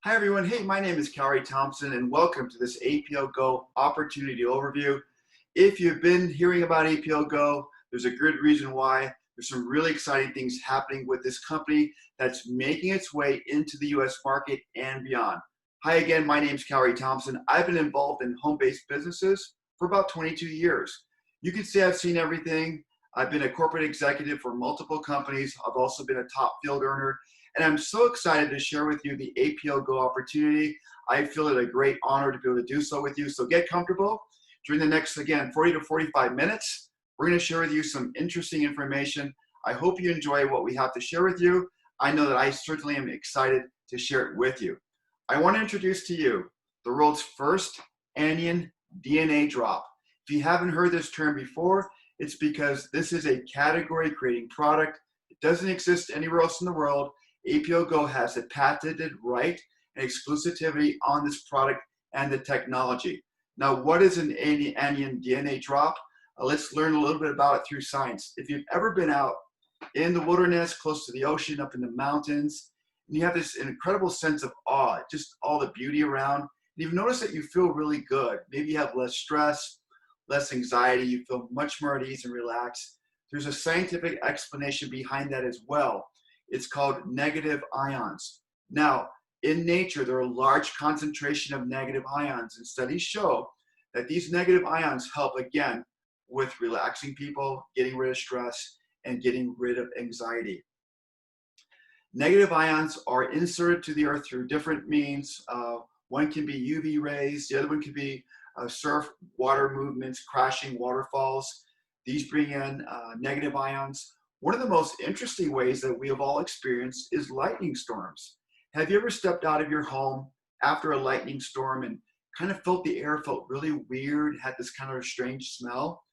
Hi everyone, hey, my name is Cowrie Thompson and welcome to this APL GO opportunity overview. If you've been hearing about APL GO, there's a good reason why. There's some really exciting things happening with this company that's making its way into the US market and beyond. Hi again, my name is Cowrie Thompson. I've been involved in home-based businesses for about 22 years. You can say I've seen everything. I've been a corporate executive for multiple companies. I've also been a top field earner. And I'm so excited to share with you the APL GO opportunity. I feel it a great honor to be able to do so with you. So get comfortable. During the next, again, 40 to 45 minutes, we're going to share with you some interesting information. I hope you enjoy what we have to share with you. I know that I certainly am excited to share it with you. I want to introduce to you the world's first anion DNA drop. If you haven't heard this term before, it's because this is a category creating product. It doesn't exist anywhere else in the world. APL GO has a patented right and exclusivity on this product and the technology. Now, what is an anion DNA drop? Let's learn a little bit about it through science. If you've ever been out in the wilderness, close to the ocean, up in the mountains, and you have this incredible sense of awe, just all the beauty around, and you've noticed that you feel really good. Maybe you have less stress, less anxiety, you feel much more at ease and relaxed. There's a scientific explanation behind that as well. It's called negative ions. Now, in nature, there are a large concentration of negative ions, and studies show that these negative ions help, again, with relaxing people, getting rid of stress, and getting rid of anxiety. Negative ions are inserted to the earth through different means. One can be UV rays, the other one could be surf, water movements, crashing waterfalls. These bring in negative ions. One of the most interesting ways that we have all experienced is lightning storms. Have you ever stepped out of your home after a lightning storm and kind of felt the air felt really weird, had this kind of strange smell?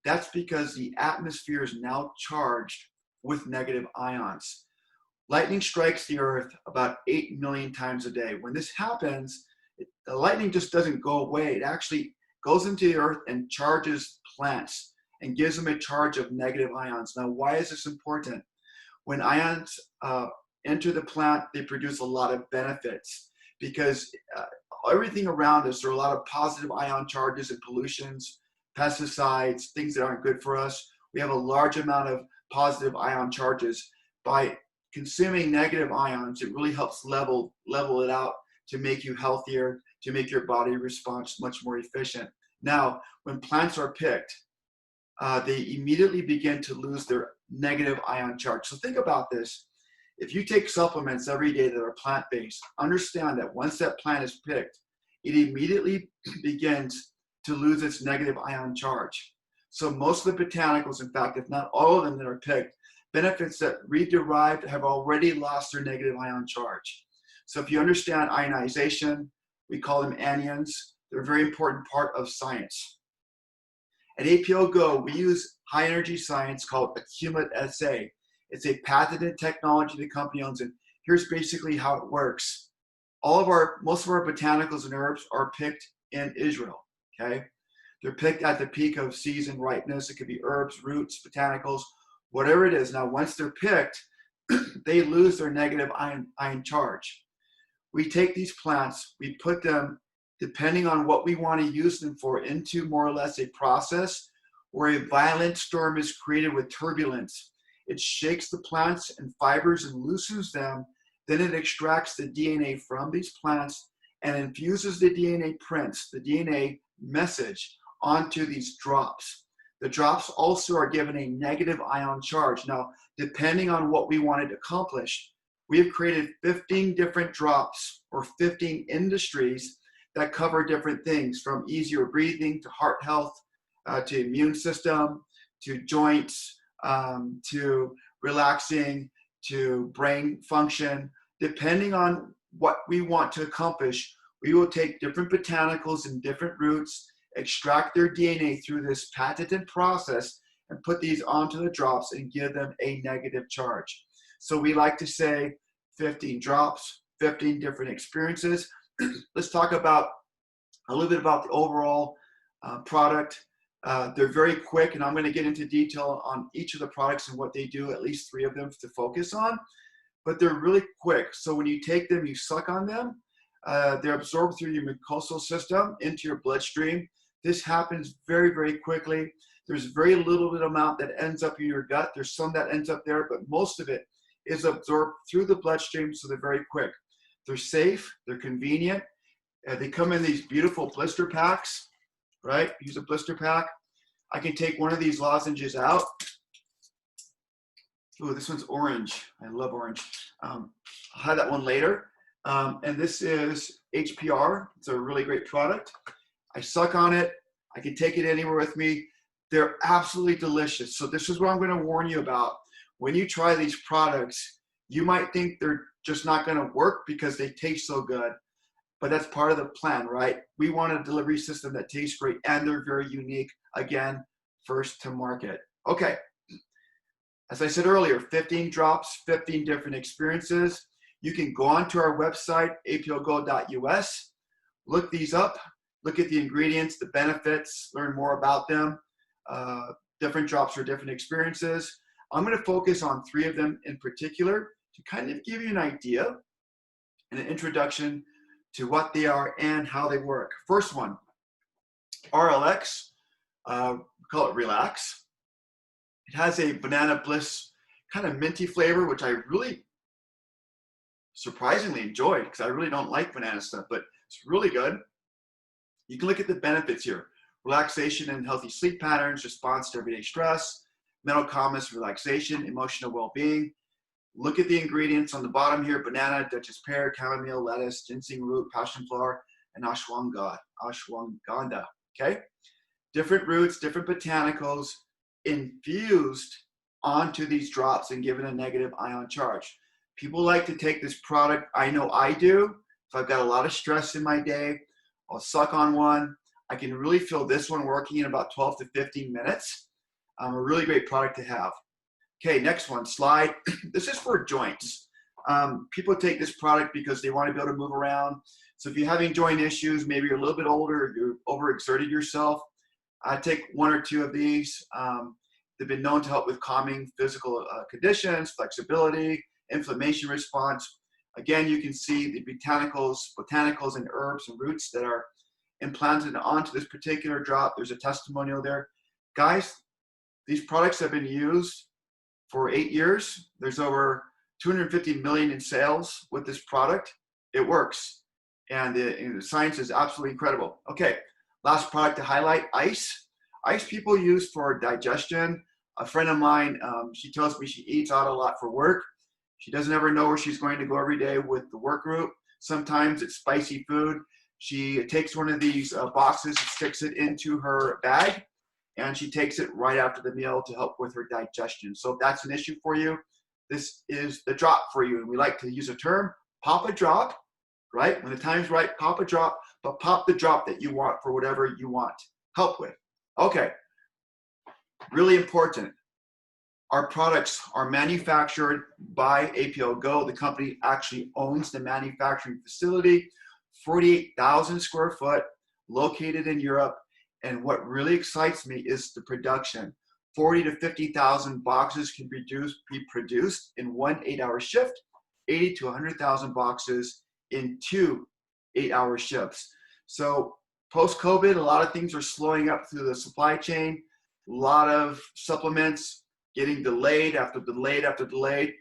That's because the atmosphere is now charged with negative ions. Lightning strikes the earth about 8 million times a day. When this happens, the lightning just doesn't go away. It actually goes into the earth and charges plants and gives them a charge of negative ions. Now, why is this important? When ions enter the plant, they produce a lot of benefits because everything around us, there are a lot of positive ion charges and pollutions, pesticides, things that aren't good for us. We have a large amount of positive ion charges. By consuming negative ions, it really helps level it out to make you healthier, to make your body response much more efficient. Now, when plants are picked, they immediately begin to lose their negative ion charge. So think about this. If you take supplements every day that are plant-based, understand that once that plant is picked, it immediately begins to lose its negative ion charge. So most of the botanicals, in fact, if not all of them that are picked, benefits that re-derived have already lost their negative ion charge. So if you understand ionization, we call them anions, they're a very important part of science. At APL GO, we use high energy science called Accumulate SA. It's a patented technology the company owns, and here's basically how it works. Most of our botanicals and herbs are picked in Israel, okay? They're picked at the peak of season ripeness. It could be herbs, roots, botanicals, whatever it is. Now, once they're picked, they lose their negative ion charge. We take these plants, we put them, depending on what we want to use them for, into more or less a process where a violent storm is created with turbulence. It shakes the plants and fibers and loosens them. Then it extracts the DNA from these plants and infuses the DNA prints, the DNA message, onto these drops. The drops also are given a negative ion charge. Now, depending on what we wanted to accomplish, we have created 15 different drops or 15 industries that cover different things, from easier breathing to heart health, to immune system, to joints, to relaxing, to brain function. Depending on what we want to accomplish, we will take different botanicals and different roots, extract their DNA through this patented process, and put these onto the drops and give them a negative charge. So we like to say 15 drops, 15 different experiences. Let's talk about a little bit about the overall product. They're very quick, and I'm going to get into detail on each of the products and what they do, at least 3 of them to focus on. But they're really quick. So when you take them, you suck on them, They're absorbed through your mucosal system into your bloodstream. This happens very, very quickly. There's very little bit amount that ends up in your gut. There's some that ends up there, but most of it is absorbed through the bloodstream, so they're very quick. They're safe, they're convenient. They come in these beautiful blister packs, right? Use a blister pack. I can take one of these lozenges out. Ooh, this one's orange. I love orange. I'll have that one later. And this is HPR. It's a really great product. I suck on it. I can take it anywhere with me. They're absolutely delicious. So this is what I'm going to warn you about. When you try these products, you might think they're just not going to work because they taste so good. But that's part of the plan, right? We want a delivery system that tastes great and they're very unique. Again, first to market. Okay. As I said earlier, 15 drops, 15 different experiences. You can go onto our website, aplgo.us, look these up, look at the ingredients, the benefits, learn more about them. Different drops for different experiences. I'm going to focus on 3 of them in particular to kind of give you an idea and an introduction to what they are and how they work. First one, RLX, we call it Relax. It has a Banana Bliss kind of minty flavor, which I really surprisingly enjoyed because I really don't like banana stuff, but it's really good. You can look at the benefits here. Relaxation and healthy sleep patterns, response to everyday stress, mental calmness, relaxation, emotional well-being. Look at the ingredients on the bottom here: banana, Duchess pear, chamomile, lettuce, ginseng root, passion flower, and ashwagandha. Okay? Different roots, different botanicals infused onto these drops and given a negative ion charge. People like to take this product. I know I do. If I've got a lot of stress in my day, I'll suck on one. I can really feel this one working in about 12 to 15 minutes. A really great product to have. Okay, next one, Slide. This is for joints. People take this product because they want to be able to move around. So if you're having joint issues, maybe you're a little bit older, you've overexerted yourself, I take 1 or 2 of these. They've been known to help with calming physical conditions, flexibility, inflammation response. Again, you can see the botanicals and herbs and roots that are implanted onto this particular drop. There's a testimonial there. Guys, these products have been used for 8 years. There's over 250 million in sales with this product. It works. And the science is absolutely incredible. Okay, last product to highlight, ice. Ice people use for digestion. A friend of mine, she tells me she eats out a lot for work. She doesn't ever know where she's going to go every day with the work group. Sometimes it's spicy food. She takes one of these boxes, sticks it into her bag, and she takes it right after the meal to help with her digestion. So if that's an issue for you, this is the drop for you. And we like to use a term, pop a drop, right? When the time's right, pop a drop, but pop the drop that you want for whatever you want help with. Okay, really important. Our products are manufactured by APL GO. The company actually owns the manufacturing facility, 48,000 square foot, located in Europe. And what really excites me is the production. 40 to 50,000 boxes can be produced in 1 8-hour shift, 80 to 100,000 boxes in 2 8-hour shifts. So post-COVID, a lot of things are slowing up through the supply chain. A lot of supplements getting delayed after delayed after delayed.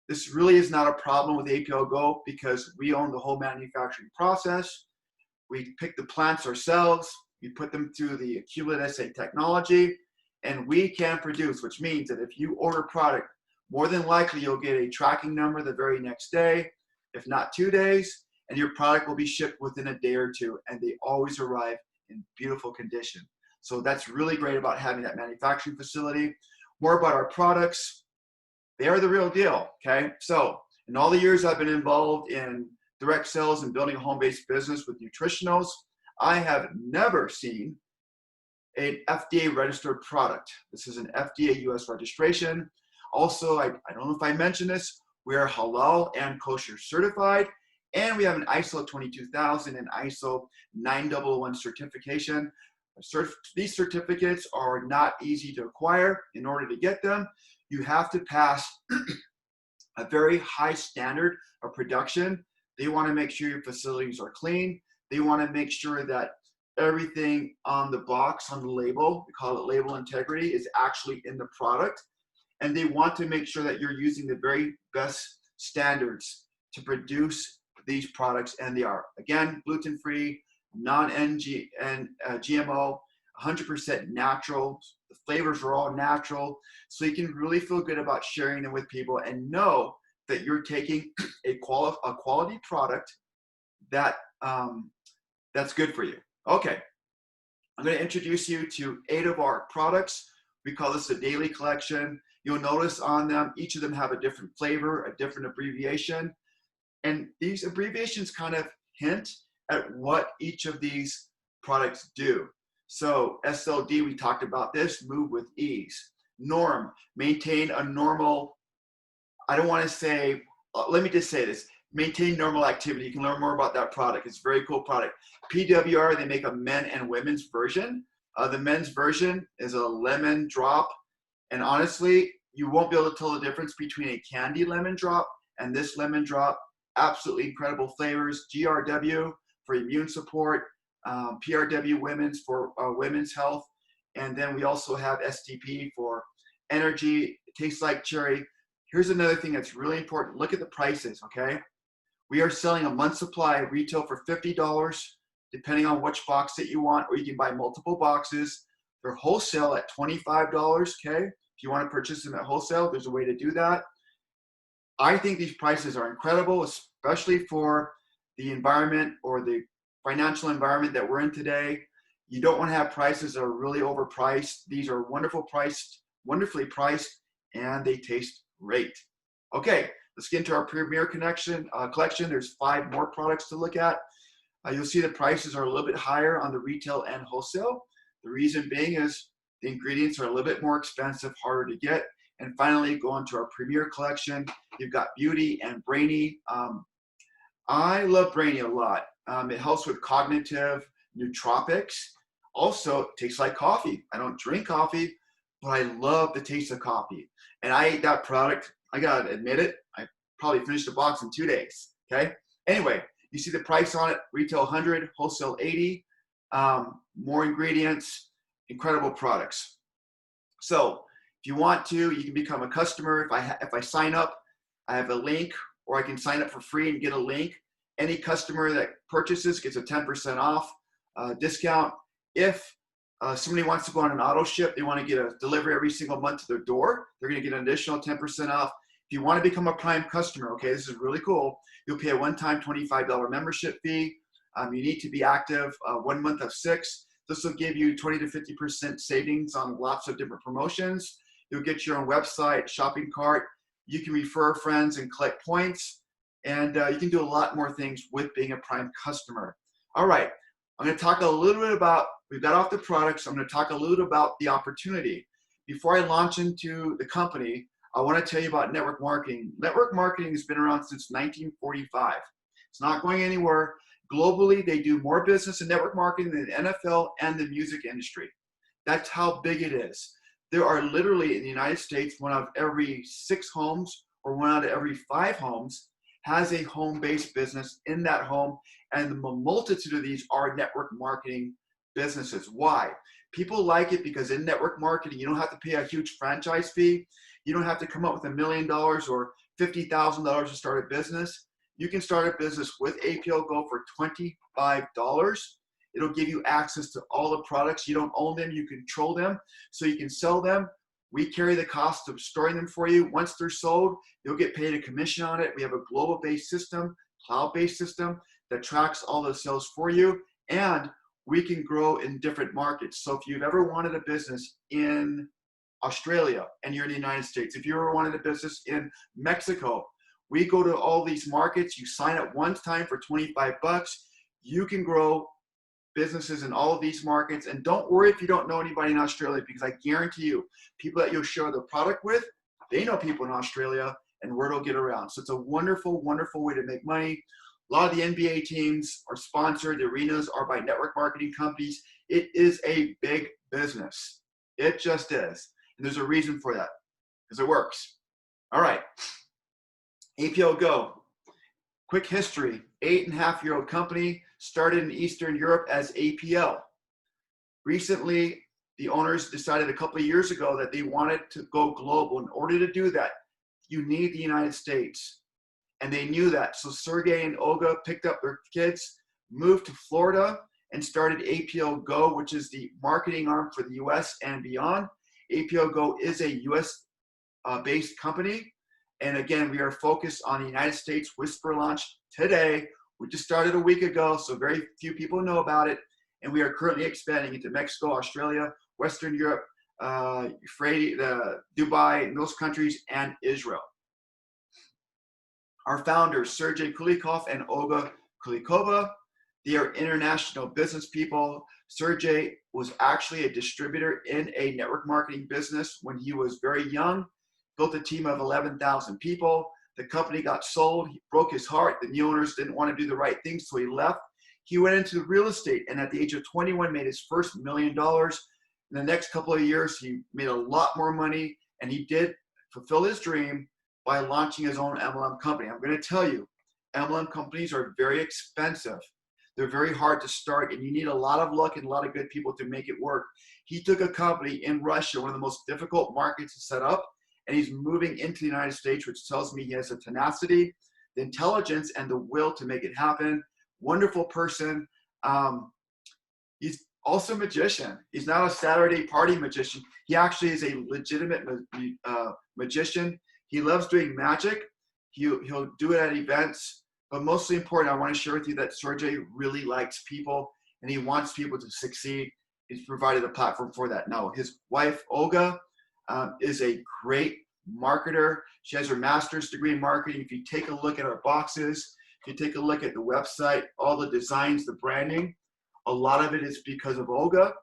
This really is not a problem with APL GO because we own the whole manufacturing process. We pick the plants ourselves. We put them through the cumulative assay technology, and we can produce, which means that if you order product, more than likely you'll get a tracking number the very next day, if not 2 days, and your product will be shipped within a day or 2, and they always arrive in beautiful condition. So that's really great about having that manufacturing facility. More about our products. They are the real deal, okay? So in all the years I've been involved in direct sales and building a home-based business with nutritionals, I have never seen an FDA registered product. This is an FDA US registration. Also, I don't know if I mentioned this, we are halal and kosher certified, and we have an ISO 22000 and ISO 9001 certification. These certificates are not easy to acquire. In order to get them, you have to pass a very high standard of production. They want to make sure your facilities are clean. They want to make sure that everything on the box, on the label, we call it label integrity, is actually in the product. And they want to make sure that you're using the very best standards to produce these products, and they are. Again, gluten-free, non-GMO, 100% natural. The flavors are all natural, so you can really feel good about sharing them with people and know that you're taking a quality product that that's good for you. Okay, I'm going to introduce you to 8 of our products. We call this the daily collection. You'll notice on them, each of them have a different flavor, a different abbreviation. And these abbreviations kind of hint at what each of these products do. So SLD, we talked about this, move with ease. Norm, maintain a normal, I don't want to say, let me just say this, maintain normal activity. You can learn more about that product. It's a very cool product. PWR, they make a men and women's version. The men's version is a lemon drop. And honestly, you won't be able to tell the difference between a candy lemon drop and this lemon drop. Absolutely incredible flavors. GRW for immune support, PRW women's for women's health. And then we also have STP for energy. It tastes like cherry. Here's another thing that's really important. Look at the prices, okay? We are selling a month supply retail for $50, depending on which box that you want, or you can buy multiple boxes. They're wholesale at $25, okay? If you want to purchase them at wholesale, there's a way to do that. I think these prices are incredible, especially for the environment or the financial environment that we're in today. You don't want to have prices that are really overpriced. These are wonderfully priced, and they taste great. Okay, let's get into our premier collection. There's 5 more products to look at. You'll see the prices are a little bit higher on the retail and wholesale. The reason being is the ingredients are a little bit more expensive, harder to get. And finally, go into our premier collection. You've got Beauty and Brainy. I love Brainy a lot. It helps with cognitive nootropics. Also, it tastes like coffee. I don't drink coffee, but I love the taste of coffee. And I ate that product. I gotta admit it. I probably finished the box in 2 days. Okay. Anyway, you see the price on it: retail 100, wholesale 80. More ingredients, incredible products. So if you want to, you can become a customer. If I sign up, I have a link, or I can sign up for free and get a link. Any customer that purchases gets a 10% off discount. If somebody wants to go on an auto ship, they want to get a delivery every single month to their door, they're going to get an additional 10% off. If you want to become a Prime customer, okay, this is really cool. You'll pay a one-time $25 membership fee. You need to be active 1 month of 6. This will give you 20 to 50% savings on lots of different promotions. You'll get your own website, shopping cart. You can refer friends and collect points. And you can do a lot more things with being a Prime customer. All right, I'm going to talk a little bit about, we've got off the products. I'm going to talk a little bit about the opportunity. Before I launch into the company, I want to tell you about network marketing. Network marketing has been around since 1945. It's not going anywhere. Globally, they do more business in network marketing than the NFL and the music industry. That's how big it is. There are literally, in the United States, 1 out of every 6 homes or 1 out of every 5 homes has a home-based business in that home, and the multitude of these are network marketing businesses. Why? People like it because in network marketing, you don't have to pay a huge franchise fee. You don't have to come up with $1 million or $50,000 to start a business. You can start a business with APL GO for $25. It'll give you access to all the products. You don't own them, you control them, so you can sell them. We carry the cost of storing them for you. Once they're sold, you'll get paid a commission on it. We have a global-based system, cloud-based system that tracks all the sales for you, and we can grow in different markets. So if you've ever wanted a business in Australia and you're in the United States, if you ever wanted a business in Mexico, we go to all these markets. You sign up one time for 25 bucks. You can grow businesses in all of these markets. And don't worry if you don't know anybody in Australia, because I guarantee you, people that you'll share the product with, they know people in Australia, and word will get around. So it's a wonderful, wonderful way to make money. A lot of the NBA teams are sponsored. The arenas are by network marketing companies. It is a big business. It just is. And there's a reason for that, because it works. All right. APL GO. Quick history. 8.5-year-old company started in Eastern Europe as APL. Recently, the owners decided a couple of years ago that they wanted to go global. In order to do that, you need the United States. And they knew that. So Sergey and Olga picked up their kids, moved to Florida, and started APL GO, which is the marketing arm for the US and beyond. APL GO is a US based company. And again, we are focused on the United States. Whisper launched today. We just started a week ago, so very few people know about it. And we are currently expanding into Mexico, Australia, Western Europe, Dubai, those countries, and Israel. Our founders, Sergey Kulikov and Olga Kulikova, they are international business people. Sergey was actually a distributor in a network marketing business when he was very young, built a team of 11,000 people. The company got sold. He broke his heart. The new owners didn't want to do the right thing, so he left. He went into real estate, and at the age of 21, made his first $1 million. In the next couple of years, he made a lot more money, and he did fulfill his dream by launching his own MLM company. I'm going to tell you, MLM companies are very expensive. They're very hard to start, and you need a lot of luck and a lot of good people to make it work. He took a company in Russia, one of the most difficult markets to set up, and he's moving into the United States, which tells me he has the tenacity, the intelligence, and the will to make it happen. Wonderful person. He's also a magician. He's not a Saturday party magician. He actually is a legitimate magician. He loves doing magic. He'll do it at events. But mostly important, I want to share with you that Sergey really likes people, and he wants people to succeed. He's provided a platform for that. Now, his wife, Olga, is a great marketer. She has her master's degree in marketing. If you take a look at our boxes, if you take a look at the website, all the designs, the branding, a lot of it is because of Olga.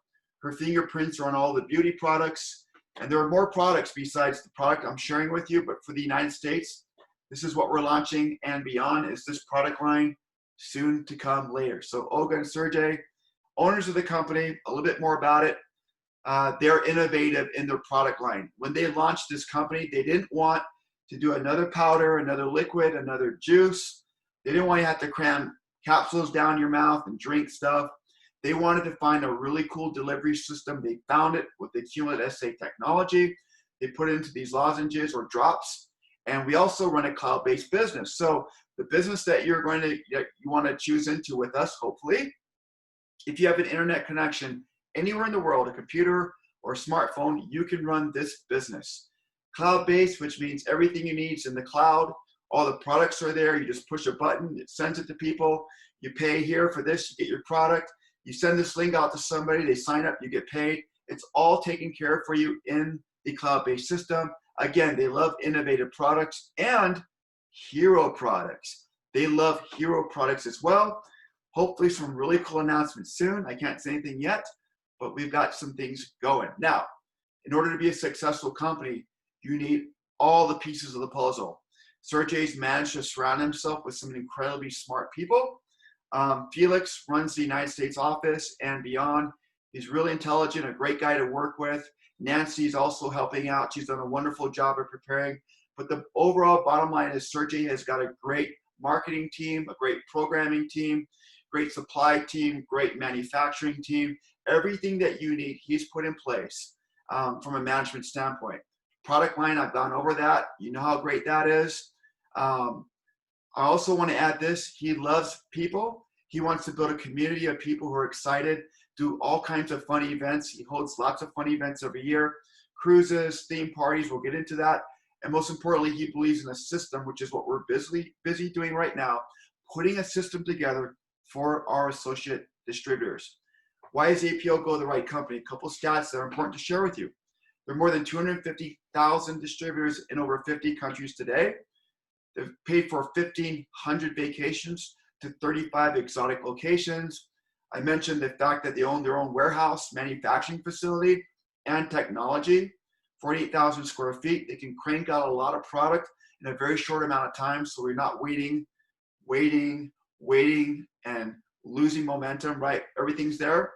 Her fingerprints are on all the beauty products. And there are more products besides the product I'm sharing with you, but for the United States, this is what we're launching, and beyond is this product line, soon to come later. So Olga and Sergey, owners of the company, a little bit more about it. They're innovative in their product line. When they launched this company, they didn't want to do another powder, another liquid, another juice. They didn't want you to have to cram capsules down your mouth and drink stuff. They wanted to find a really cool delivery system. They found it with the Cumulative SA technology. They put it into these lozenges or drops. And we also run a cloud-based business. So the business that you want to choose into with us, hopefully, if you have an internet connection anywhere in the world, a computer or a smartphone, you can run this business. Cloud-based, which means everything you need is in the cloud. All the products are there. You just push a button, it sends it to people. You pay here for this, you get your product. You send this link out to somebody, they sign up, you get paid. It's all taken care of for you in the cloud-based system. Again, they love innovative products and hero products. They love hero products as well. Hopefully some really cool announcements soon. I can't say anything yet, but we've got some things going. Now, in order to be a successful company, you need all the pieces of the puzzle. Sergey's managed to surround himself with some incredibly smart people. Felix runs the United States office and beyond. He's really intelligent, a great guy to work with. Nancy's also helping out. She's done a wonderful job of preparing. But the overall bottom line is Sergey has got a great marketing team, a great programming team, great supply team, great manufacturing team. Everything that you need, he's put in place from a management standpoint. Product line, I've gone over that. You know how great that is. I also want to add this. He loves people. He wants to build a community of people who are excited, do all kinds of fun events. He holds lots of fun events every year, cruises, theme parties. We'll get into that. And most importantly, he believes in a system, which is what we're busy doing right now, putting a system together for our associate distributors. Why is APL GO the right company? A couple stats that are important to share with you. There are more than 250,000 distributors in over 50 countries today. They've paid for 1,500 vacations to 35 exotic locations. I mentioned the fact that they own their own warehouse, manufacturing facility, and technology. 48,000 square feet. They can crank out a lot of product in a very short amount of time, so we're not waiting, and losing momentum, right? Everything's there.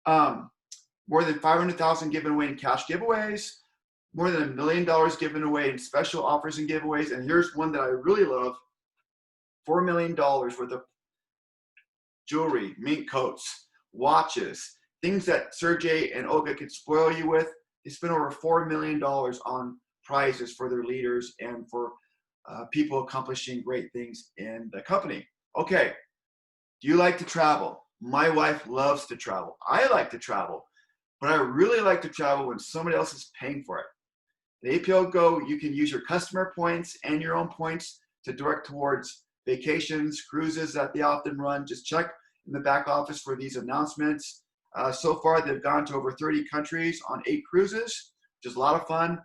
More than 500,000 given away in cash giveaways. More than $1 million given away in special offers and giveaways. And here's one that I really love. $4 million worth of jewelry, mink coats, watches, things that Sergey and Olga could spoil you with. They spent over $4 million on prizes for their leaders and for people accomplishing great things in the company. Okay, do you like to travel? My wife loves to travel. I like to travel, but I really like to travel when somebody else is paying for it. At APL GO, you can use your customer points and your own points to direct towards vacations, cruises that they often run. Just check in the back office for these announcements. So far, they've gone to over 30 countries on 8 cruises, which is a lot of fun.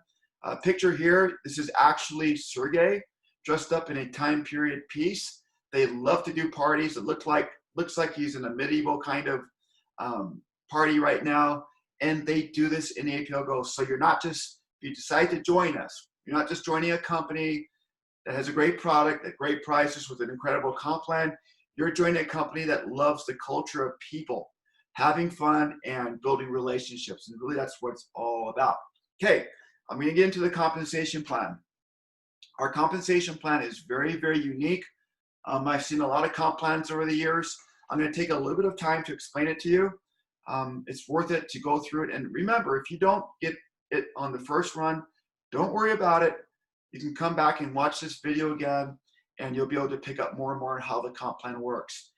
Picture here, this is actually Sergey dressed up in a time period piece. They love to do parties. It looks like he's in a medieval kind of party right now, and they do this in APL GO. So you're not just, if you decide to join us, you're not just joining a company that has a great product at great prices with an incredible comp plan. You're joining a company that loves the culture of people, having fun and building relationships. And really that's what it's all about. Okay, I'm going to get into the compensation plan. Our compensation plan is very, very unique. I've seen a lot of comp plans over the years. I'm going to take a little bit of time to explain it to you. It's worth it to go through it. And remember, if you don't get it on the first run, don't worry about it. You can come back and watch this video again, and you'll be able to pick up more and more on how the comp plan works.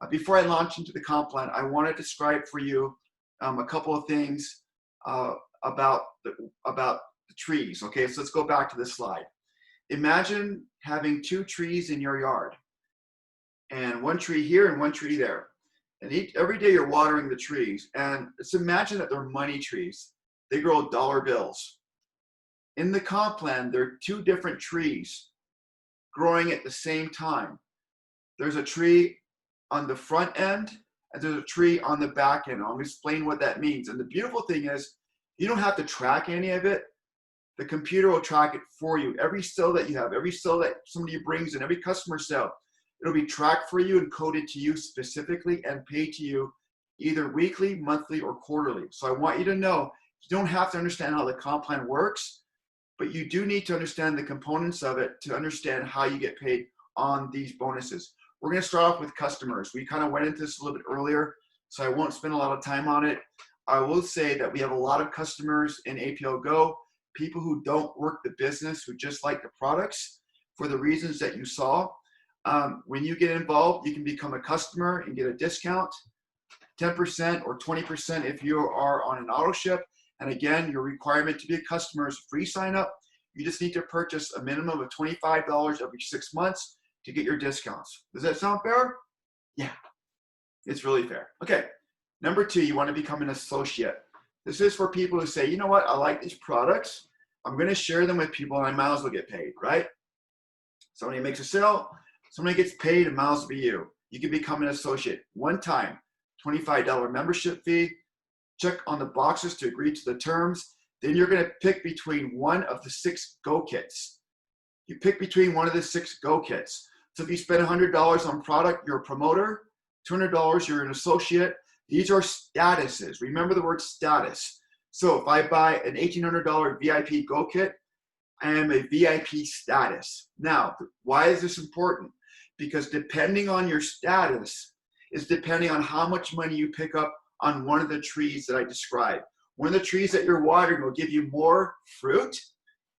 Before I launch into the comp plan, I want to describe for you a couple of things about the trees. Okay, so let's go back to this slide. Imagine having 2 trees in your yard, and 1 tree here and 1 tree there. And every day you're watering the trees, and let's imagine that they're money trees. They grow dollar bills. In the comp plan, there are 2 different trees growing at the same time. There's a tree on the front end, and there's a tree on the back end. I'll explain what that means. And the beautiful thing is, you don't have to track any of it. The computer will track it for you. Every sale that you have, every sale that somebody brings in, every customer sale, it'll be tracked for you and coded to you specifically and paid to you either weekly, monthly, or quarterly. So I want you to know, you don't have to understand how the comp plan works, but you do need to understand the components of it to understand how you get paid on these bonuses. We're going to start off with customers. We kind of went into this a little bit earlier, so I won't spend a lot of time on it. I will say that we have a lot of customers in APL GO, people who don't work the business, who just like the products for the reasons that you saw. When you get involved, you can become a customer and get a discount, 10% or 20% if you are on an auto ship. And again, your requirement to be a customer is free sign up. You just need to purchase a minimum of $25 every 6 months to get your discounts. Does that sound fair? Yeah, it's really fair. Okay, number 2, you want to become an associate. This is for people who say, you know what, I like these products. I'm going to share them with people and I might as well get paid, right? Somebody makes a sale, somebody gets paid, and might as well be you. You can become an associate. One time, $25 membership fee. Check on the boxes to agree to the terms. Then you're going to pick between one of the 6 Go kits. You pick between one of the 6 Go kits. So if you spend $100 on product, you're a promoter. $200, you're an associate. These are statuses. Remember the word status. So if I buy an $1,800 VIP Go kit, I am a VIP status. Now, why is this important? Because depending on your status is depending on how much money you pick up on one of the trees that I described. One of the trees that you're watering will give you more fruit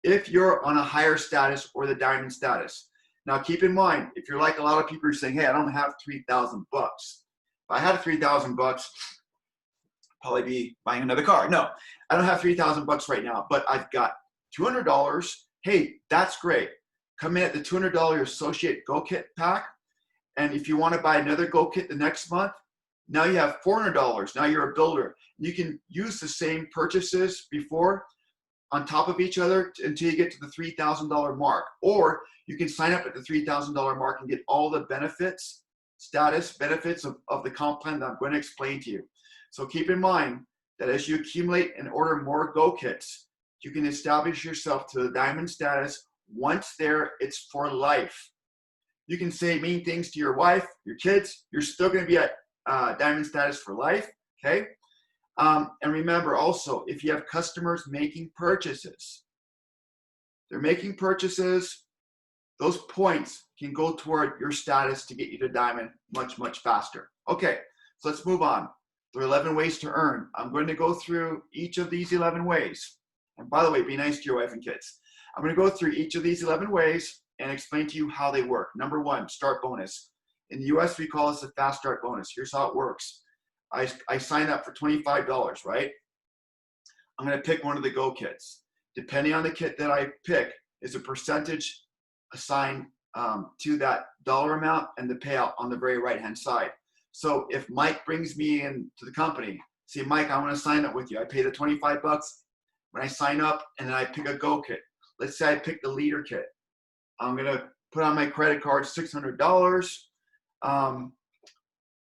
if you're on a higher status or the diamond status. Now keep in mind, if you're like a lot of people are saying, hey, I don't have 3,000 bucks. If I had 3,000 bucks, probably be buying another car. No, I don't have 3,000 bucks right now, but I've got $200. Hey, that's great. Come in at the $200 associate Go Kit pack. And if you want to buy another Go Kit the next month, now you have $400. Now you're a builder. You can use the same purchases before on top of each other until you get to the $3,000 mark. Or you can sign up at the $3,000 mark and get all the benefits, status benefits of the comp plan that I'm going to explain to you. So keep in mind that as you accumulate and order more Go Kits, you can establish yourself to the diamond status. Once there, it's for life. You can say mean things to your wife, your kids, you're still going to be at diamond status for life, okay? And remember also, if you have customers making purchases, they're making purchases, those points can go toward your status to get you to diamond much, much faster. Okay, so let's move on. There are 11 ways to earn. I'm going to go through each of these 11 ways. And by the way, be nice to your wife and kids. I'm going to go through each of these 11 ways and explain to you how they work. Number one, start bonus. In the US, we call this a fast start bonus. Here's how it works. I sign up for $25, right? I'm going to pick one of the Go kits. Depending on the kit that I pick, is a percentage assigned to that dollar amount and the payout on the very right-hand side. So if Mike brings me in to the company, say, Mike, I want to sign up with you. I pay the 25 bucks when I sign up, and then I pick a Go kit. Let's say I pick the leader kit. I'm going to put on my credit card $600.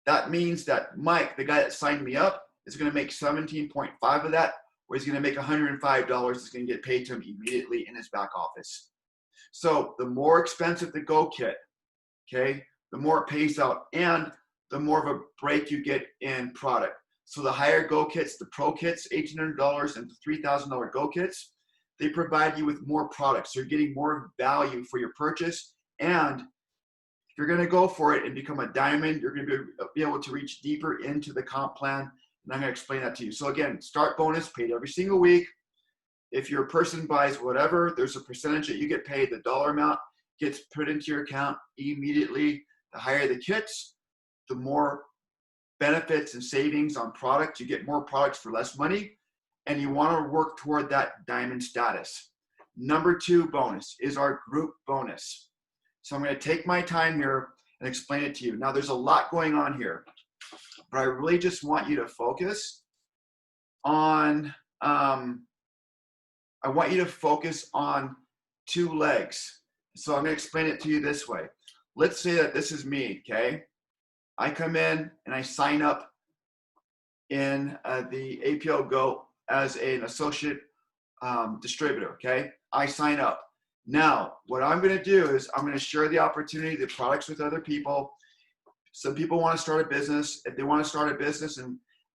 That means that Mike, the guy that signed me up, is going to make 17.5 of that, or he's going to make $105 that's going to get paid to him immediately in his back office. So the more expensive the Go kit, okay, the more it pays out, and the more of a break you get in product. So the higher Go kits, the Pro kits, $1,800 and the $3,000 Go kits, they provide you with more products. So you're getting more value for your purchase. And if you're going to go for it and become a diamond, you're going to be able to reach deeper into the comp plan. And I'm going to explain that to you. So again, start bonus paid every single week. If your person buys whatever, there's a percentage that you get paid. The dollar amount gets put into your account immediately. The higher the kits, the more benefits and savings on product. You get more products for less money, and you want to work toward that diamond status. Number two bonus is our group bonus. So I'm going to take my time here and explain it to you. Now there's a lot going on here, but I really just want you to focus on, I want you to focus on two legs. So I'm going to explain it to you this way. Let's say that this is me, okay? I come in and I sign up in the APL GO as an associate distributor, okay? I sign up. Now, what I'm going to do is I'm going to share the opportunity, the products with other people. Some people want to start a business. If they want to start a business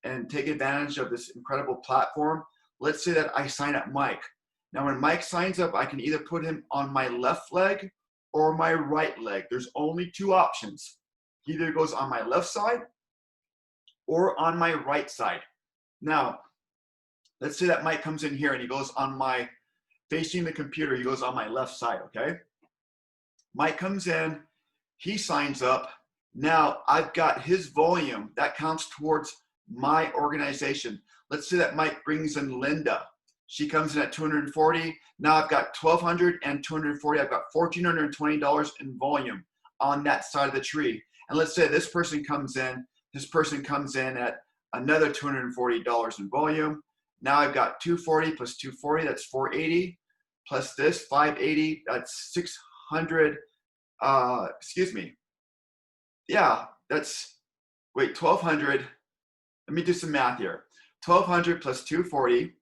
and take advantage of this incredible platform, let's say that I sign up Mike. Now, when Mike signs up, I can either put him on my left leg or my right leg. There's only two options. He either goes on my left side or on my right side. Now, let's say that Mike comes in here and he goes on my, facing the computer, he goes on my left side, okay? Mike comes in, he signs up. Now, I've got his volume. That counts towards my organization. Let's say that Mike brings in Linda. She comes in at 240. Now I've got 1,200 and 240. I've got $1,420 in volume on that side of the tree. And let's say this person comes in. This person comes in at another $240 in volume. Now I've got 240 plus 240. That's 480. Plus this 580. That's 600. Excuse me. Yeah, that's, wait, 1,200. Let me do some math here. 1,200 plus 240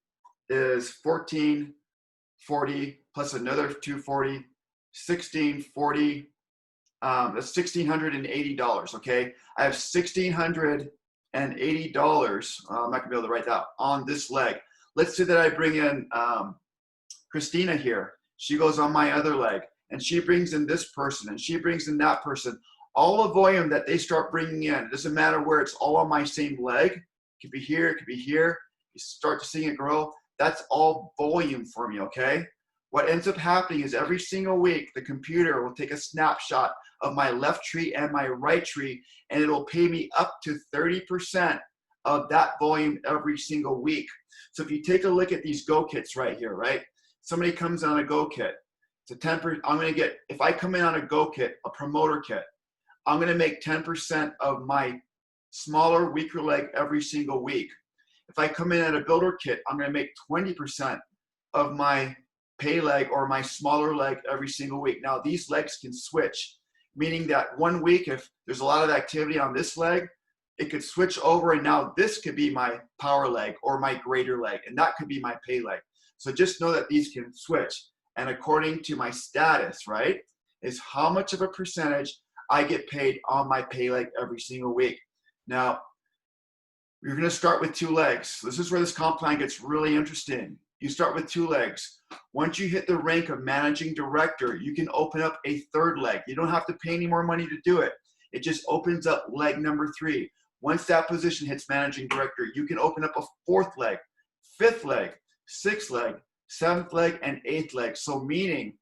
is 1,440 plus another 240, 1,640. That's $1,680, okay? I have $1,680. I'm not gonna be able to write that on this leg. Let's say that I bring in Christina here. She goes on my other leg, and she brings in this person, and she brings in that person. All the volume that they start bringing in, it doesn't matter where, it's all on my same leg. It could be here, it could be here. You start to see it grow. That's all volume for me, okay? What ends up happening is every single week, the computer will take a snapshot of my left tree and my right tree, and it'll pay me up to 30% of that volume every single week. So if you take a look at these Go kits right here, right? Somebody comes on a Go kit. It's a 10%. I'm going to get, if I come in on a Go kit, a promoter kit, I'm going to make 10% of my smaller, weaker leg every single week. If I come in at a builder kit, I'm going to make 20% of my pay leg or my smaller leg every single week. Now, these legs can switch, meaning that one week, if there's a lot of activity on this leg, it could switch over, and now this could be my power leg or my greater leg, and that could be my pay leg. So just know that these can switch. And according to my status, right, is how much of a percentage I get paid on my pay leg every single week. Now, you're going to start with two legs. This is where this comp plan gets really interesting. You start with 2 legs. Once you hit the rank of managing director, you can open up a 3rd leg. You don't have to pay any more money to do it. It just opens up leg number 3. Once that position hits managing director, you can open up a 4th leg, 5th leg, 6th leg, 7th leg, and 8th leg. So meaning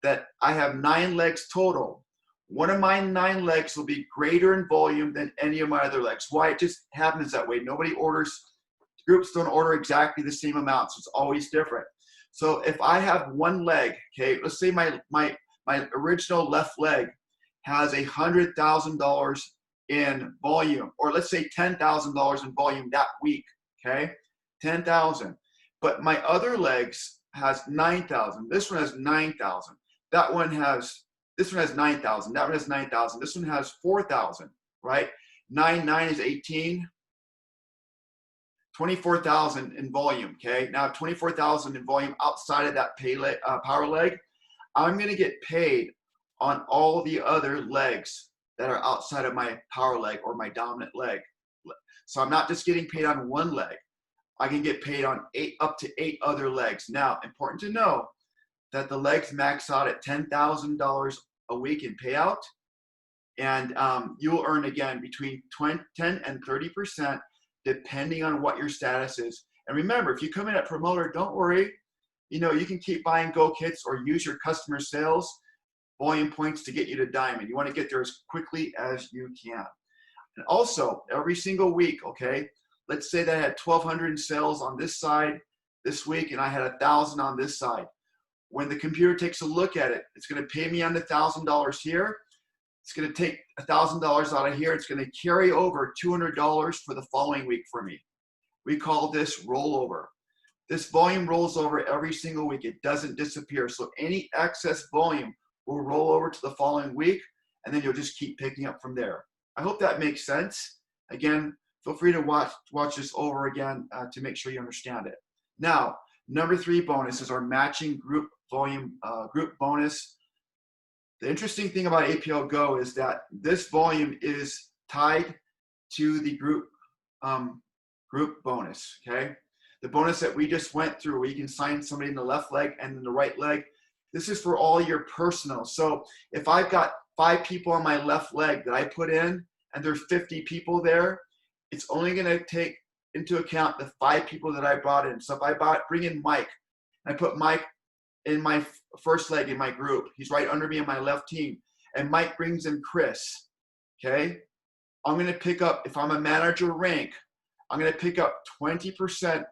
that I have 9 legs total. One of my 9 legs will be greater in volume than any of my other legs. Why? It just happens that way. Nobody orders, groups don't order exactly the same amounts. It's always different. So if I have 1 leg, okay, let's say my original left leg has $100,000 in volume, or let's say $10,000 in volume that week, okay, 10,000. But my other legs has 9,000. This one has 9,000. That one has, this one has 9,000. That one has 9,000. This one has 4,000, right? 9 is 18. 24,000 in volume, okay? Now 24,000 in volume outside of that power leg, I'm gonna get paid on all the other legs that are outside of my power leg or my dominant leg. So I'm not just getting paid on 1 leg. I can get paid on up to 8 other legs. Now, important to know that the legs max out at $10,000 a week in payout, and you will earn, again, between 10 and 30% depending on what your status is. And remember, if you come in at promoter, don't worry. You know, you can keep buying Go kits or use your customer sales volume points to get you to diamond. You want to get there as quickly as you can. And also, every single week, okay, let's say that I had 1,200 in sales on this side this week and I had 1,000 on this side. When the computer takes a look at it, it's going to pay me on the $1,000 here. It's going to take $1,000 out of here. It's going to carry over $200 for the following week for me. We call this rollover. This volume rolls over every single week. It doesn't disappear. So any excess volume will roll over to the following week, and then you'll just keep picking up from there. I hope that makes sense. Again, feel free to watch this over again to make sure you understand it. Now, number 3 bonus is our matching group volume group bonus. The interesting thing about APL GO is that this volume is tied to the group bonus, okay? The bonus that we just went through, where you can sign somebody in the left leg and in the right leg, this is for all your personal. So if I've got 5 people on my left leg that I put in, and there's 50 people there, it's only gonna take into account the 5 people that I brought in. So if I bring in Mike, and I put Mike in my first leg in my group, he's right under me on my left team, and Mike brings in Chris, okay? I'm gonna pick up, if I'm a manager rank, I'm gonna pick up 20%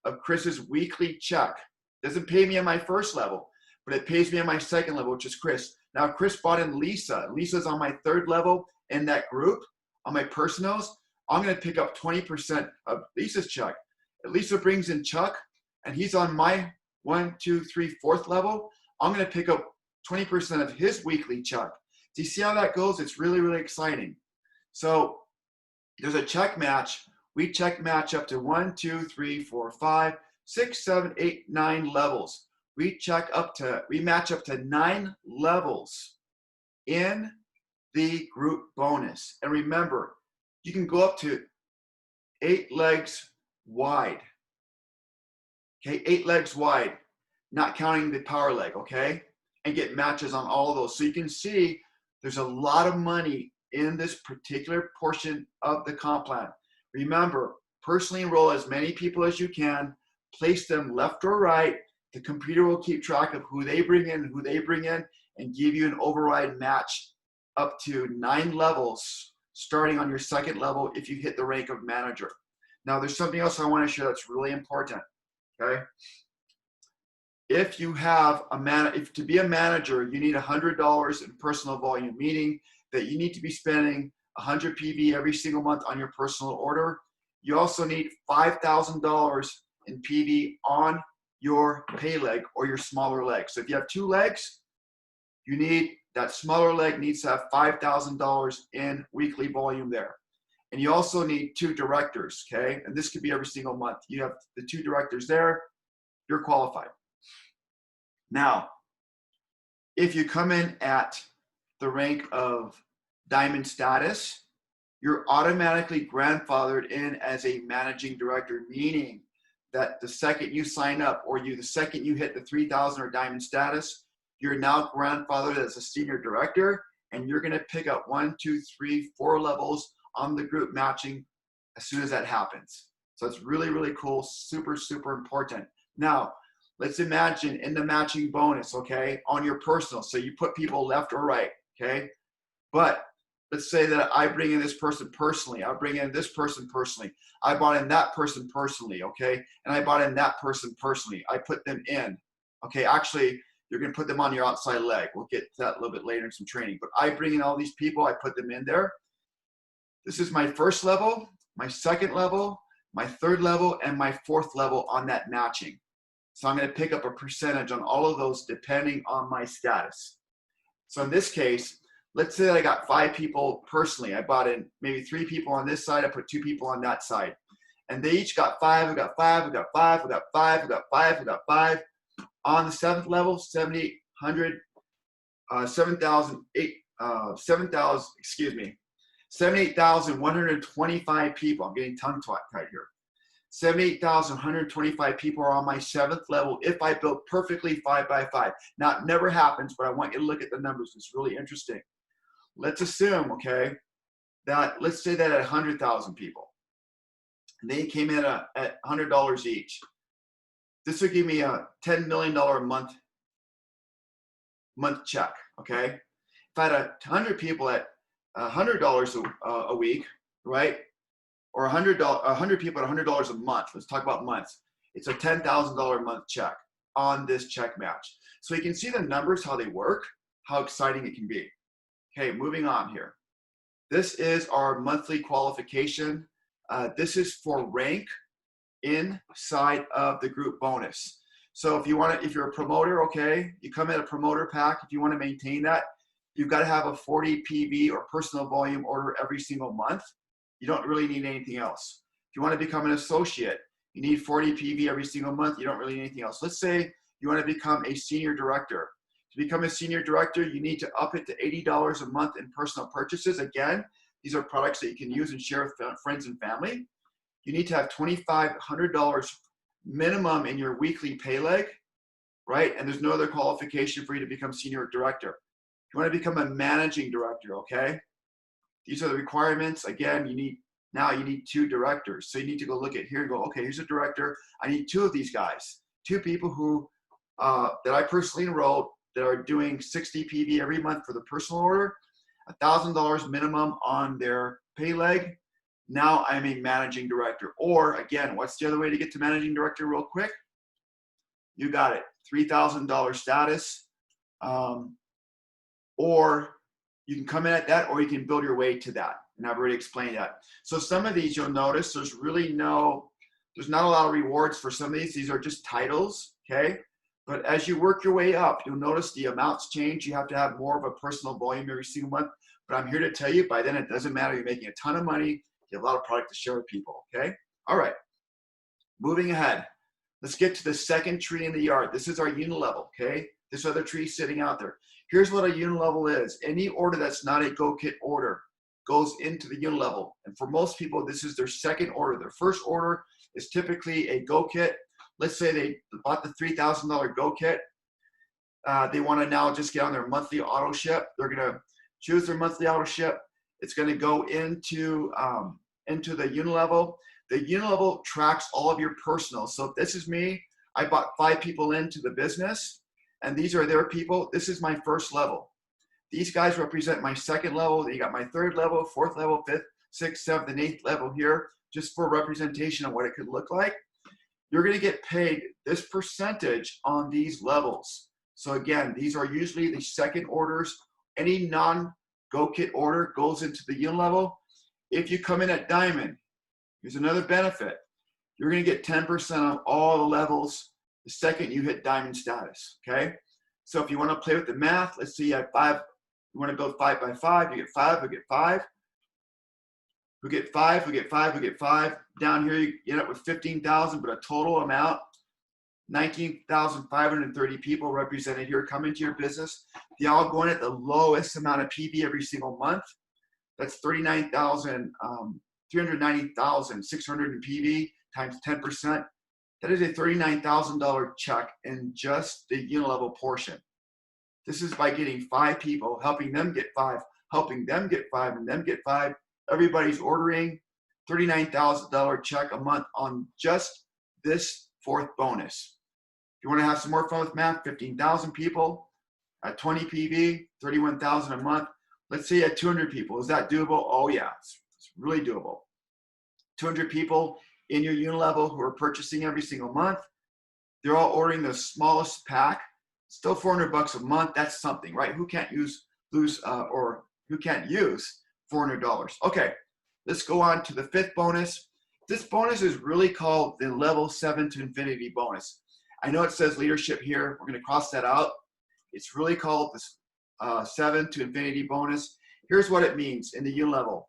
of Chris's weekly check. Doesn't pay me on my first level, but it pays me on my second level, which is Chris. Now, Chris brought in Lisa. Lisa's on my 3rd level in that group. On my personals, I'm gonna pick up 20% of Lisa's check. If Lisa brings in Chuck, and he's on my 1, 2, 3, 4th level, I'm gonna pick up 20% of his weekly check. Do you see how that goes? It's really, really exciting. So there's a check match. We check match up to 1, 2, 3, 4, 5, 6, 7, 8, 9 levels. We match up to 9 levels in the group bonus. And remember, you can go up to 8 legs wide. Okay, 8 legs wide, not counting the power leg, okay? And get matches on all of those. So you can see there's a lot of money in this particular portion of the comp plan. Remember, personally enroll as many people as you can, place them left or right. The computer will keep track of who they bring in and who they bring in, and give you an override match up to 9 levels, starting on your 2nd level if you hit the rank of manager. Now, there's something else I want to share that's really important, okay? If you have to be a manager, you need $100 in personal volume, meaning that you need to be spending 100 PV every single month on your personal order. You also need $5,000 in PV on your pay leg or your smaller leg. So if you have 2 legs, you need, that smaller leg needs to have $5,000 in weekly volume there. And you also need 2 directors, okay? And this could be every single month. You have the 2 directors there, you're qualified. Now, if you come in at the rank of diamond status, you're automatically grandfathered in as a managing director, meaning that the second you sign up or the second you hit the 3,000 or diamond status, you're now grandfathered as a senior director, and you're going to pick up 1, 2, 3, 4 levels on the group matching as soon as that happens. So it's really, really cool, super, super important. Now, let's imagine in the matching bonus, okay, on your personal, so you put people left or right, okay? But let's say that I bring in this person personally, I bring in this person personally, I brought in that person personally, okay? And I brought in that person personally. I put them in, okay? Actually, you're gonna put them on your outside leg. We'll get to that a little bit later in some training. But I bring in all these people, I put them in there. This is my first level, my second level, my third level, and my fourth level on that matching. So I'm gonna pick up a percentage on all of those depending on my status. So in this case, let's say that I got 5 people personally. I bought in maybe 3 people on this side, I put 2 people on that side. And they each got 5, we got 5, we got 5, we got 5, we got 5, we got 5. On the 7th level, 78,125 people. I'm getting tongue-tied here. 78,125 people are on my 7th level if I build perfectly 5 by 5. Now, it never happens, but I want you to look at the numbers. It's really interesting. Let's assume, okay, that let's say that at 100,000 people, and they came in at $100 each. This would give me a $10 million month check, okay? If I had 100 people at $100 a week, right? Or 100 people at $100 a month. Let's talk about months. It's a $10,000 a month check on this check match. So you can see the numbers, how they work, how exciting it can be. Okay, moving on here. This is our monthly qualification. This is for rank inside of the group bonus. So if you're a promoter, okay, you come in a promoter pack. If you want to maintain that, you've got to have a 40 PV or personal volume order every single month. You don't really need anything else. If you want to become an associate, you need 40 PV every single month. You don't really need anything else. Let's say you want to become a senior director. To become a senior director, you need to up it to $80 a month in personal purchases. Again, these are products that you can use and share with friends and family. You need to have $2,500 minimum in your weekly pay leg, right? And there's no other qualification for you to become senior director. If you want to become a managing director, okay? These are the requirements. Again, you need 2 directors. So you need to go look at here and go, okay, here's a director. I need 2 of these guys, 2 people who that I personally enrolled that are doing 60 PV every month for the personal order, $1,000 minimum on their pay leg. Now I'm a managing director. Or again, what's the other way to get to managing director real quick? You got it, $3,000 status. Or you can come in at that, or you can build your way to that. And I've already explained that. So some of these you'll notice there's not a lot of rewards for some of these. These are just titles, okay? But as you work your way up, you'll notice the amounts change. You have to have more of a personal volume every single month. But I'm here to tell you, by then it doesn't matter. You're making a ton of money. You have a lot of product to share with people, okay? All right, moving ahead. Let's get to the second tree in the yard. This is our unilevel, okay? This other tree sitting out there. Here's what a unilevel is. Any order that's not a Go Kit order goes into the unilevel. And for most people, this is their second order. Their first order is typically a Go Kit. Let's say they bought the $3,000 Go Kit. They want to now just get on their monthly auto ship. They're going to choose their monthly auto ship. It's going to go into the unilevel. The unilevel tracks all of your personal. So if this is me, I bought 5 people into the business, and these are their people. This is my first level. These guys represent my second level. Then you got my third level, fourth level, fifth, sixth, seventh, and eighth level here, just for representation of what it could look like. You're going to get paid this percentage on these levels. So again, these are usually the second orders. Any non-Go Kit order goes into the unilevel. If you come in at diamond, here's another benefit. You're going to get 10% on all the levels the second you hit diamond status, okay? So if you want to play with the math, let's say you have 5, you want to build 5 by 5, you get 5, we get 5. We get 5, we get 5, we get 5. Down here, you end up with 15,000, but a total amount, 19,530 people represented here come into your business. They all go in at the lowest amount of PV every single month. That's 390,600 in PV times 10%. That is a $39,000 check in just the unilevel portion. This is by getting 5 people, helping them get 5, helping them get 5, and them get 5. Everybody's ordering $39,000 check a month on just this 4th bonus. If you want to have some more fun with math, 15,000 people at 20 PV, 31,000 a month. Let's say at 200 people. Is that doable? Oh yeah, it's really doable. 200 people in your unilevel who are purchasing every single month. They're all ordering the smallest pack. Still $400 a month. That's something, right? Who can't use $400? Okay, let's go on to the 5th bonus. This bonus is really called the level 7 to infinity bonus. I know it says leadership here. We're going to cross that out. It's really called this 7 to infinity bonus. Here's what it means in the unilevel.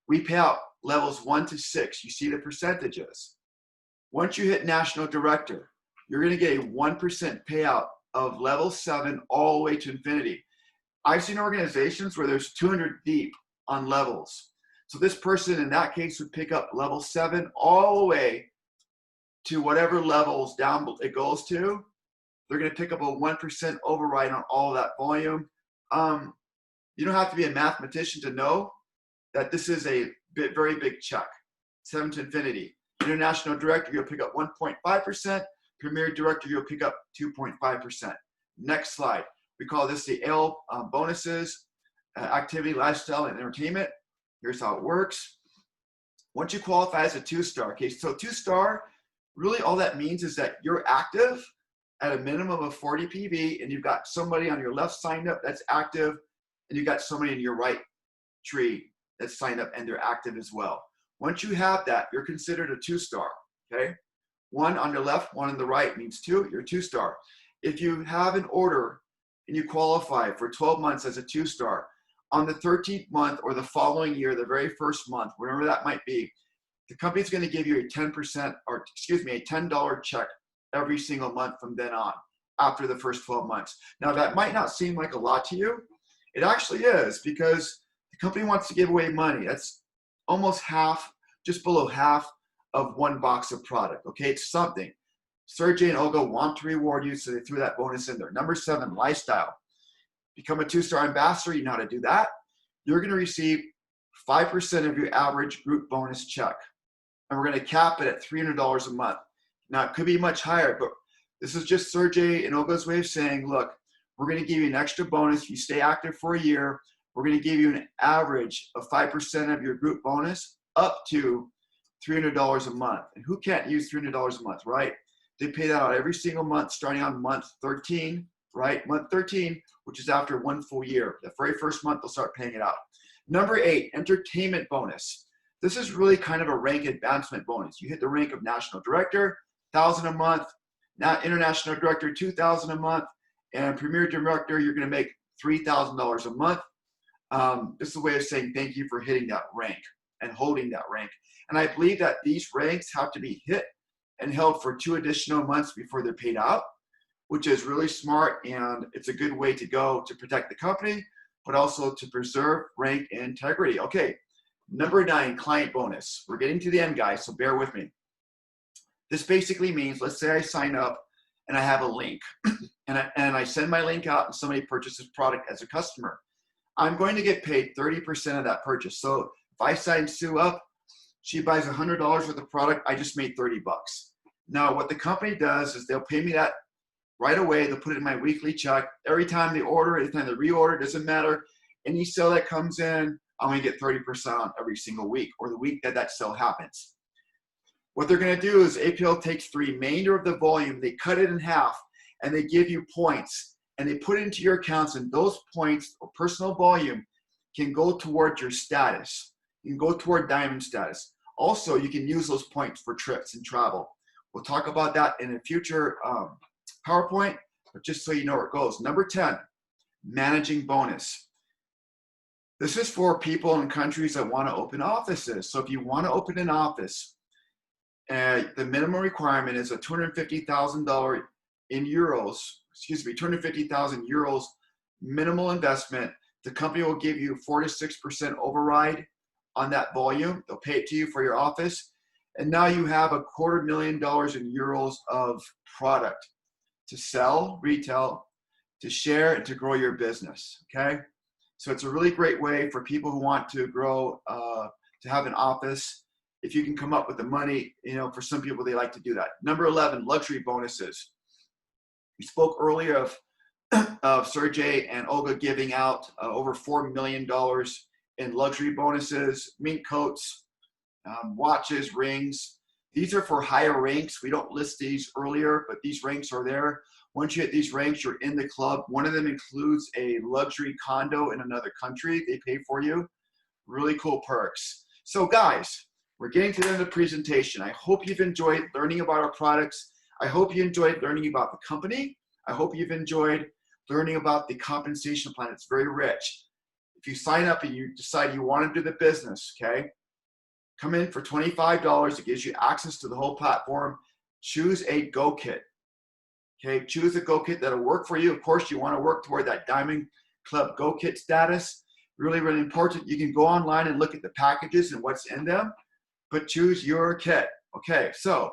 We pay out levels 1 to 6. You see the percentages. Once you hit national director, you're going to get a 1% payout of level 7 all the way to infinity. I've seen organizations where there's 200 deep on levels. So this person in that case would pick up level 7 all the way to whatever levels down it goes to. They're going to pick up a 1% override on all of that volume. You don't have to be a mathematician to know that this is a very big check. 7 to infinity. International director, you'll pick up 1.5%. Premier director, you'll pick up 2.5%. Next slide. We call this the L bonuses, activity, lifestyle, and entertainment. Here's how it works. Once you qualify as a 2-star, okay, so 2-star, really all that means is that you're active at a minimum of 40 PV, and you've got somebody on your left signed up that's active, and you've got somebody in your right tree that's signed up and they're active as well. Once you have that, you're considered a 2-star, okay? 1 on the left, 1 on the right means 2, you're a 2-star. If you have an order and you qualify for 12 months as a 2-star, on the 13th month or the following year, the very first month, whatever that might be, the company's going to give you a 10% or excuse me, a $10 check every single month from then on after the first 12 months. Now that might not seem like a lot to you. It actually is, because the company wants to give away money. That's almost half, just below half of 1 box of product. Okay, it's something. Sergey and Olga want to reward you, so they threw that bonus in there. Number 7, lifestyle. Become a 2-star ambassador. You know how to do that. You're going to receive 5% of your average group bonus check. And we're going to cap it at $300 a month. Now, it could be much higher, but this is just Sergey and Olga's way of saying, look, we're going to give you an extra bonus. If you stay active for a year, we're going to give you an average of 5% of your group bonus up to $300 a month. And who can't use $300 a month, right? They pay that out every single month starting on month 13, right? Month 13, which is after 1 full year. The very first month, they'll start paying it out. Number 8, entertainment bonus. This is really kind of a rank advancement bonus. You hit the rank of national director, $1,000 a month. Now international director, $2,000 a month. And premier director, you're going to make $3,000 a month. This is a way of saying thank you for hitting that rank and holding that rank. And I believe that these ranks have to be hit and held for 2 additional months before they're paid out, which is really smart, and it's a good way to go to protect the company, but also to preserve rank integrity. Okay, number 9, client bonus. We're getting to the end, guys, so bear with me. This basically means, let's say I sign up and I have a link, and I send my link out and somebody purchases product as a customer. I'm going to get paid 30% of that purchase. So if I sign Sue up, she buys $100 worth of product, I just made 30 bucks. Now, what the company does is they'll pay me that right away. They'll put it in my weekly check. Every time they order, every time they reorder, doesn't matter. Any sale that comes in, I'm going to get 30% on every single week, or the week that that sale happens. What they're going to do is APL takes the remainder of the volume, they cut it in half, and they give you points, and they put it into your accounts, and those points or personal volume can go toward your status. You can go toward diamond status. Also, you can use those points for trips and travel. We'll talk about that in a future PowerPoint, but just so you know where it goes. Number 10, managing bonus. This is for people in countries that want to open offices. So if you want to open an office, the minimum requirement is a $250,000 in euros, excuse me, 250,000 euros minimal investment. The company will give you 4 to 6% override on that volume. They'll pay it to you for your office. And now you have $250,000 in euros of product to sell, retail, to share, and to grow your business, okay? So it's a really great way for people who want to grow, to have an office. If you can come up with the money, for some people, they like to do that. Number 11, luxury bonuses. We spoke earlier of Sergey and Olga giving out over $4 million in luxury bonuses, mink coats, watches, rings. These are for higher ranks. We don't list these earlier, but these ranks are there. Once you hit these ranks, you're in the club. One of them includes a luxury condo in another country. They pay for you. Really cool perks. So guys, we're getting to the end of the presentation. I hope you've enjoyed learning about our products. I hope you enjoyed learning about the company. I hope you've enjoyed learning about the compensation plan. It's very rich. If you sign up and you decide you want to do the business, okay, come in for $25. It gives you access to the whole platform. Choose a Go Kit. Okay, choose a Go Kit that'll work for you. Of course, you want to work toward that Diamond Club Go Kit status. Really, really important. You can go online and look at the packages and what's in them, but choose your kit. Okay, so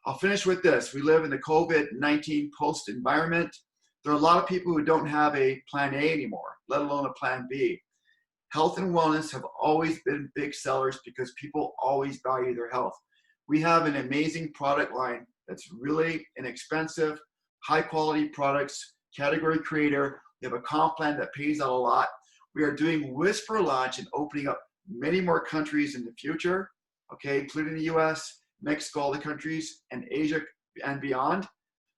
I'll finish with this. We live in the COVID-19 post environment. There are a lot of people who don't have a plan A anymore, let alone a plan B. Health and wellness have always been big sellers because people always value their health. We have an amazing product line that's really inexpensive, high quality products, category creator. We have a comp plan that pays out a lot. We are doing Whisper launch and opening up many more countries in the future, okay, including the US, Mexico, all the countries, and Asia and beyond.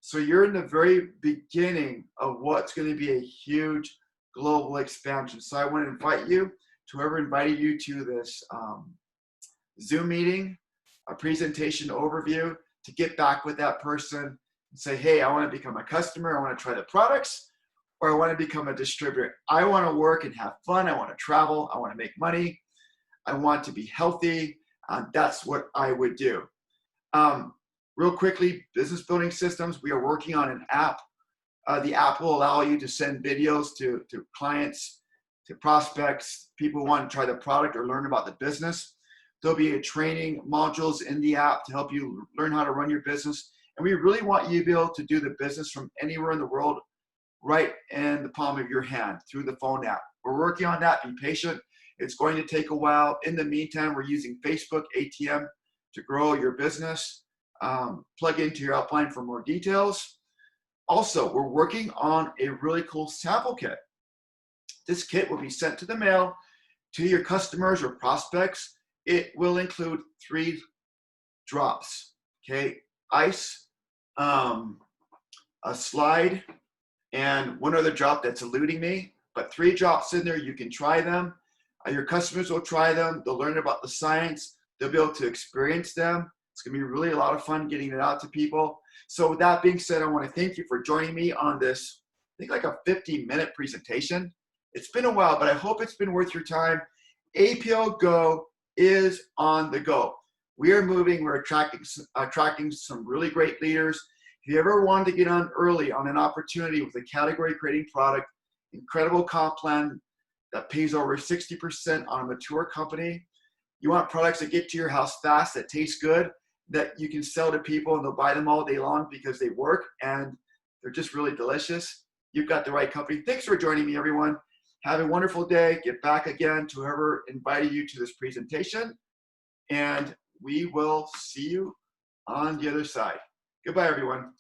So you're in the very beginning of what's going to be a huge global expansion. So I want to invite you, to whoever invited you to this Zoom meeting, a presentation overview, to get back with that person and say, hey, I want to become a customer, I want to try the products, or I want to become a distributor. I want to work and have fun, I want to travel, I want to make money, I want to be healthy. That's what I would do. Real quickly, business building systems, we are working on an app. The app will allow you to send videos to clients, to prospects, people who want to try the product or learn about the business. There'll be a training modules in the app to help you learn how to run your business. And we really want you to be able to do the business from anywhere in the world, right in the palm of your hand through the phone app. We're working on that. Be patient. It's going to take a while. In the meantime, we're using Facebook ATM to grow your business. Plug into your outline for more details. Also, we're working on a really cool sample kit. This kit will be sent to the mail to your customers or prospects. It will include 3 drops, okay? Ice, a slide, and one other drop that's eluding me, but 3 drops in there. You can try them. Your customers will try them. They'll learn about the science. They'll be able to experience them. It's gonna be really a lot of fun getting it out to people. So with that being said, I wanna thank you for joining me on this, I think like a 50-minute presentation. It's been a while, but I hope it's been worth your time. APL GO is on the go. We are moving, we're attracting some really great leaders. If you ever wanted to get on early on an opportunity with a category creating product, incredible comp plan that pays over 60% on a mature company, you want products that get to your house fast, that taste good, that you can sell to people and they'll buy them all day long because they work and they're just really delicious, you've got the right company. Thanks for joining me, everyone. Have a wonderful day. Get back again to whoever invited you to this presentation, and we will see you on the other side. Goodbye, everyone.